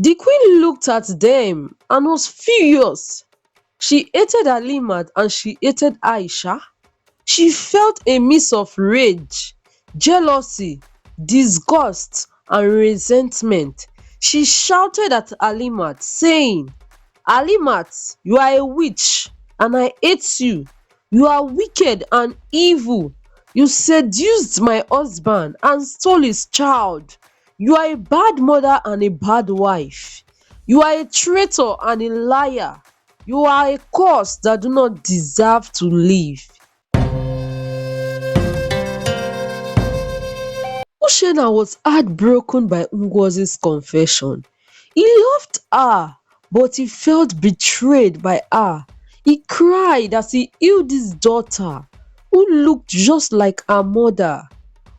The queen looked at them and was furious. She hated Halimat and she hated Aisha. She felt a mix of rage, jealousy, disgust and resentment. She shouted at Halimat saying, "Halimat, you are a witch and I hate you. You are wicked and evil. You seduced my husband and stole his child. You are a bad mother and a bad wife. You are a traitor and a liar. You are a curse that do not deserve to live." Uchenna was heartbroken by Ngozi's confession. He loved her, but he felt betrayed by her. He cried as he held his daughter, who looked just like her mother.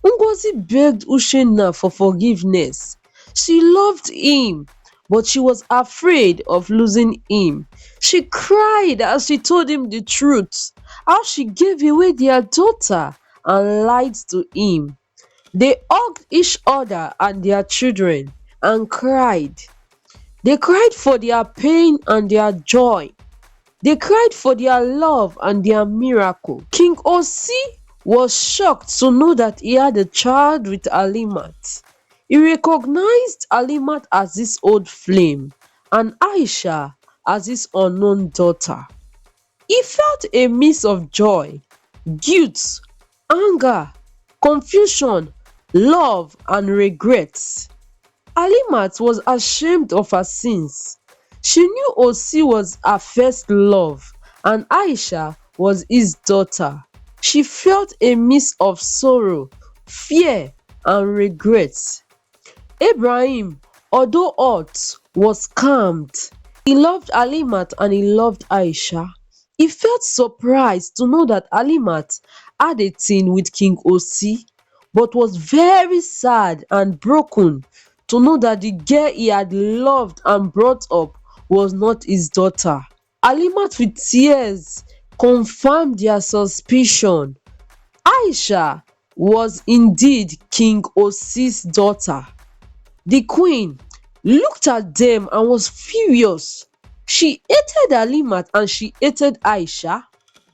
Ngozi begged Uchenna for forgiveness. She loved him, but she was afraid of losing him. She cried as she told him the truth, how she gave away their daughter and lied to him. They hugged each other and their children and cried. They cried for their pain and their joy. They cried for their love and their miracle. King Osi was shocked to know that he had a child with Alimat. He recognized Alimat as his old flame and Aisha as his unknown daughter. He felt a mix of joy, guilt, anger, confusion, love and regret. Halimat was ashamed of her sins. She knew Osi was her first love and Aisha was his daughter. She felt a mix of sorrow, fear and regret. Ibrahim, although hurt, was calmed. He loved Halimat and he loved Aisha. He felt surprised to know that Halimat had a thing with King Osi, but was very sad and broken to know that the girl he had loved and brought up was not his daughter. Halimat with tears confirmed their suspicion. Aisha was indeed King Osi's daughter. The queen looked at them and was furious. She hated Halimat and she hated Aisha.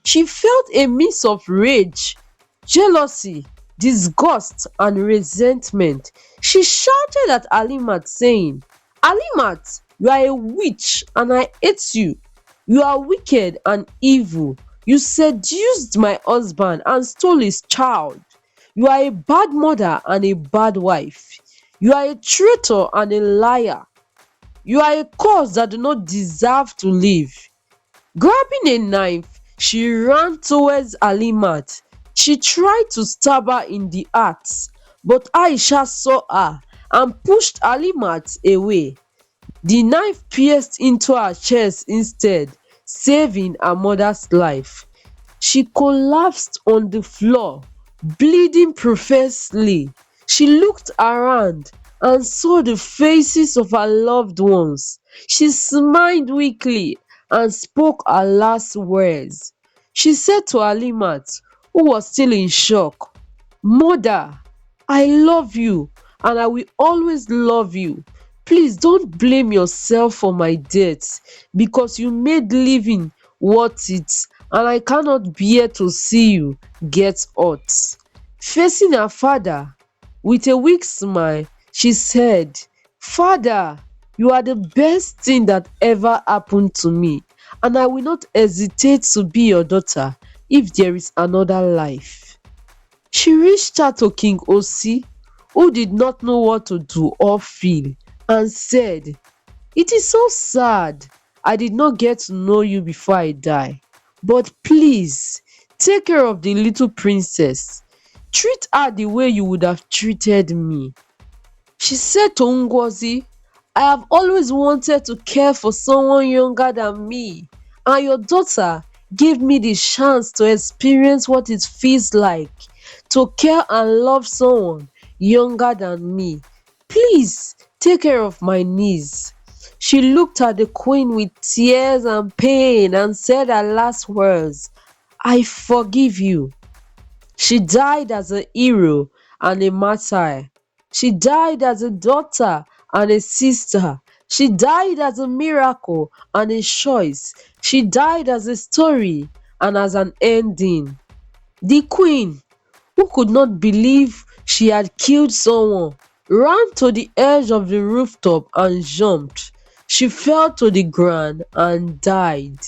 She felt a mix of rage, jealousy, disgust and resentment. She shouted at Halimat saying, "Halimat, you are a witch and I hate you. You are wicked and evil. You seduced my husband and stole his child. You are a bad mother and a bad wife. You are a traitor and a liar. You are a curse that do not deserve to live." Grabbing a knife, she ran towards Halimat. She tried to stab her in the heart, but Aisha saw her and pushed Halimat away. The knife pierced into her chest instead, saving her mother's life. She collapsed on the floor, bleeding profusely. She looked around and saw the faces of her loved ones. She smiled weakly and spoke her last words. She said to Halimat, who was still in shock, "Mother, I love you and I will always love you. Please don't blame yourself for my death because you made living worth it and I cannot bear to see you get hurt." Facing her father with a weak smile, she said, "Father, you are the best thing that ever happened to me and I will not hesitate to be your daughter if there is another life." She reached out to King Osi, who did not know what to do or feel, and said, "It is so sad I did not get to know you before I die, but please take care of the little princess. Treat her the way you would have treated me." She said to Ngozi, "I have always wanted to care for someone younger than me, and your daughter gave me the chance to experience what it feels like to care and love someone younger than me. Please take care of my niece." She looked at the queen with tears and pain and said her last words, "I forgive you." She died as a hero and a martyr. She died as a daughter and a sister, She died as a miracle and a choice. She died as a story and as an ending. The queen, who could not believe she had killed someone, ran to the edge of the rooftop and jumped. She fell to the ground and died.